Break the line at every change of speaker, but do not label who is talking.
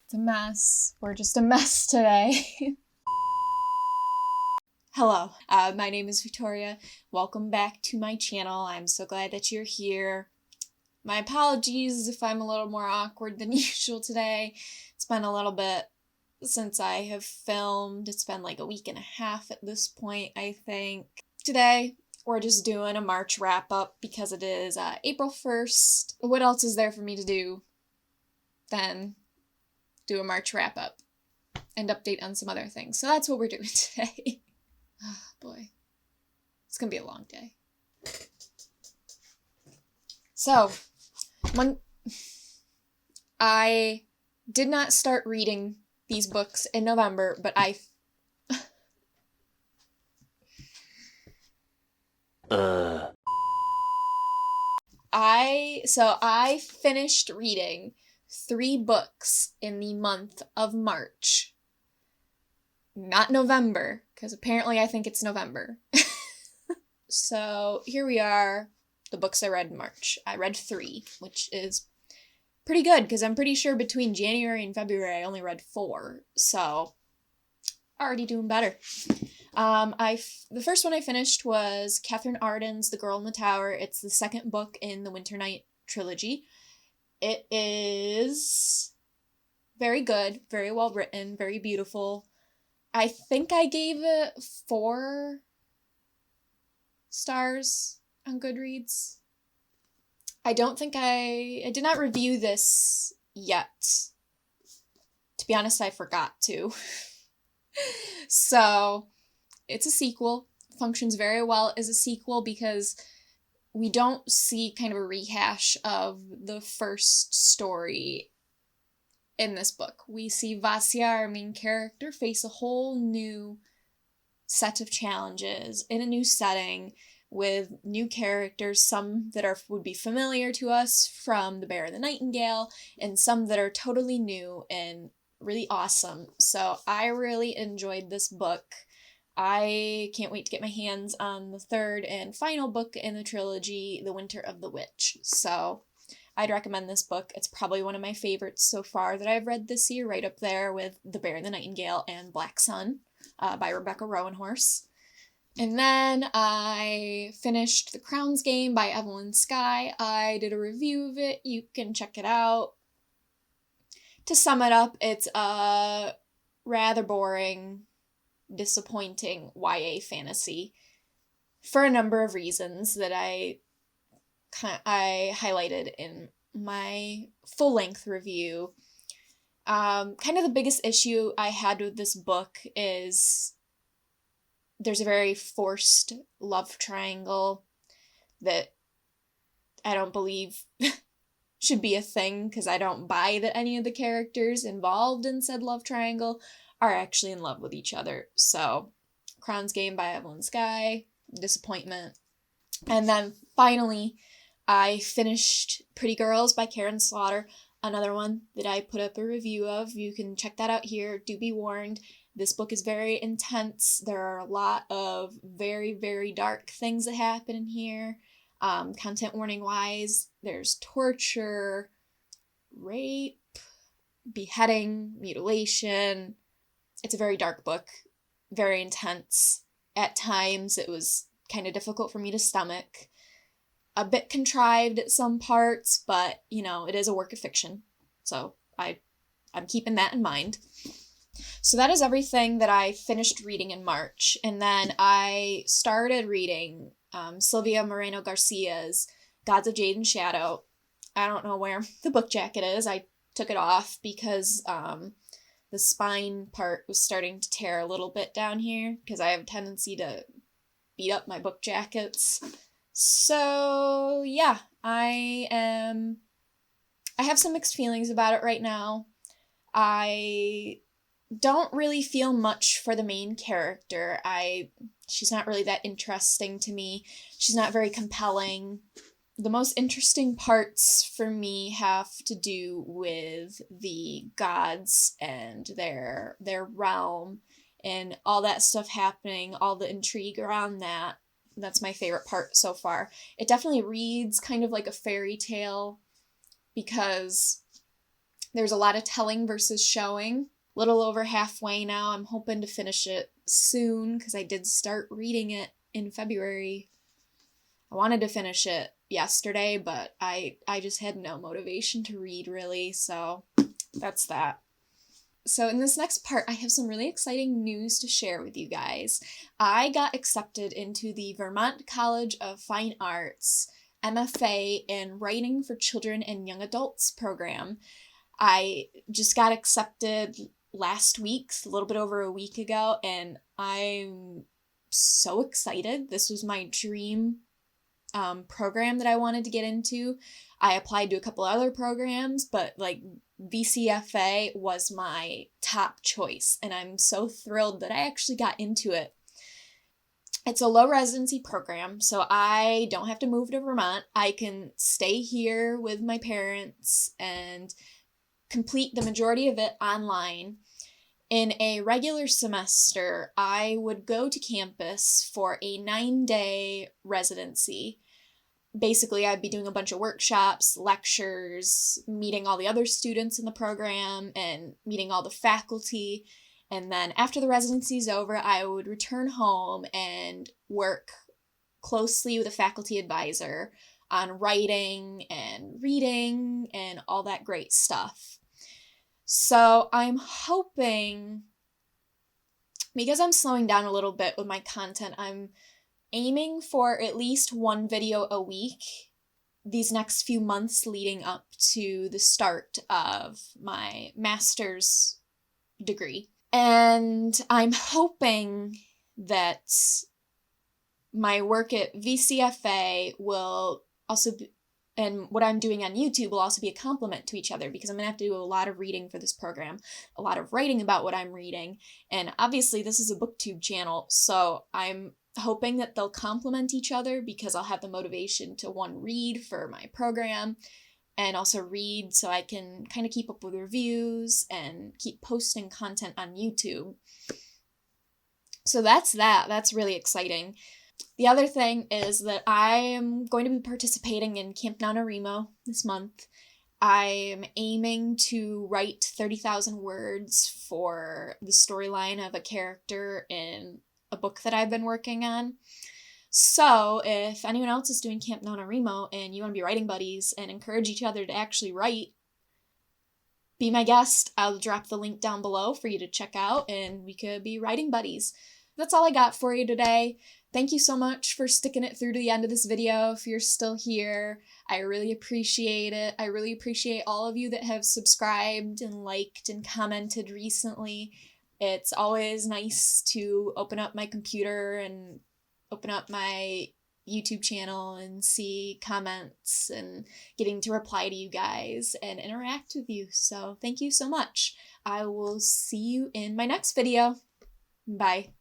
It's a mess. We're just a mess today. Hello, my name is Victoria. Welcome back to my channel. I'm so glad that you're here. My apologies if I'm a little more awkward than usual today. It's been a little bit since I have filmed. It's been like a week and a half at this point, I think. Today, we're just doing a March wrap-up because it is April 1st. What else is there for me to do than do a March wrap-up and update on some other things? So that's what we're doing today. Oh, boy. It's gonna be a long day. So, I did not start reading these books in November, but I finished reading 3 books in the month of March. Not November, because apparently I think it's November. So here we are, the books I read in March. I read 3, which is pretty good, because I'm pretty sure between January and February I only read 4, so already doing better. The first one I finished was Katherine Arden's The Girl in the Tower. It's the second book in the Winter Night trilogy. It is very good, very well written, very beautiful. I think I gave it 4 stars on Goodreads. I don't think I did not review this yet. To be honest, I forgot to. So, it's a sequel. Functions very well as a sequel because we don't see kind of a rehash of the first story in this book. We see Vasya, our main character, face a whole new set of challenges in a new setting with new characters, some that would be familiar to us from The Bear and the Nightingale, and some that are totally new and really awesome. So I really enjoyed this book. I can't wait to get my hands on the third and final book in the trilogy, The Winter of the Witch. So I'd recommend this book. It's probably one of my favorites so far that I've read this year, right up there with The Bear and the Nightingale and Black Sun by Rebecca Rowanhorse. And then I finished The Crown's Game by Evelyn Skye. I did a review of it. You can check it out. To sum it up, it's a rather boring, disappointing YA fantasy for a number of reasons that I highlighted in my full-length review. Kind of the biggest issue I had with this book is there's a very forced love triangle that I don't believe should be a thing, because I don't buy that any of the characters involved in said love triangle are actually in love with each other. So, Crown's Game by Evelyn Skye, disappointment. And then finally, I finished Pretty Girls by Karin Slaughter, another one that I put up a review of. You can check that out here. Do be warned, this book is very intense. There are a lot of very, very dark things that happen in here. Content warning wise, there's torture, rape, beheading, mutilation. It's a very dark book, very intense. At times, it was kind of difficult for me to stomach. A bit contrived at some parts, but, you know, it is a work of fiction. So I'm keeping that in mind. So that is everything that I finished reading in March. And then I started reading Silvia Moreno-Garcia's Gods of Jade and Shadow. I don't know where the book jacket is. I took it off because the spine part was starting to tear a little bit down here, because I have a tendency to beat up my book jackets. So, yeah, I have some mixed feelings about it right now. I don't really feel much for the main character. She's not really that interesting to me. She's not very compelling. The most interesting parts for me have to do with the gods and their realm and all that stuff happening, all the intrigue around that. That's my favorite part so far. It definitely reads kind of like a fairy tale because There's a lot of telling versus showing. A little over halfway now. I'm hoping to finish it soon because I did start reading it in February. I wanted to finish it yesterday, but I just had no motivation to read, really, so that's that. So in this next part, I have some really exciting news to share with you guys. I got accepted into the Vermont College of Fine Arts MFA in Writing for Children and Young Adults program. I just got accepted last week, a little bit over a week ago, and I'm so excited. This was my dream program that I wanted to get into. I applied to a couple other programs, but like VCFA was my top choice, and I'm so thrilled that I actually got into it. It's a low residency program, so I don't have to move to Vermont. I can stay here with my parents and complete the majority of it online. In a regular semester, I would go to campus for a 9-day residency. Basically, I'd be doing a bunch of workshops, lectures, meeting all the other students in the program, and meeting all the faculty. And then after the residency's over, I would return home and work closely with a faculty advisor on writing and reading and all that great stuff. So I'm hoping, because I'm slowing down a little bit with my content, I'm aiming for at least one video a week these next few months leading up to the start of my master's degree. And I'm hoping that my work at VCFA will also be, and what I'm doing on YouTube will also be a complement to each other, because I'm going to have to do a lot of reading for this program, a lot of writing about what I'm reading, and obviously this is a booktube channel, so I'm hoping that they'll complement each other, because I'll have the motivation to, one, read for my program, and also read so I can kind of keep up with reviews and keep posting content on YouTube. So that's that. That's really exciting. The other thing is that I am going to be participating in Camp NaNoWriMo this month. I'm aiming to write 30,000 words for the storyline of a character in a book that I've been working on. So if anyone else is doing Camp NaNoWriMo and you want to be writing buddies and encourage each other to actually write, be my guest. I'll drop the link down below for you to check out, and we could be writing buddies. That's all I got for you today. Thank you so much for sticking it through to the end of this video. If you're still here, I really appreciate it. I really appreciate all of you that have subscribed and liked and commented recently. It's always nice to open up my computer and open up my YouTube channel and see comments and getting to reply to you guys and interact with you. So thank you so much. I will see you in my next video. Bye.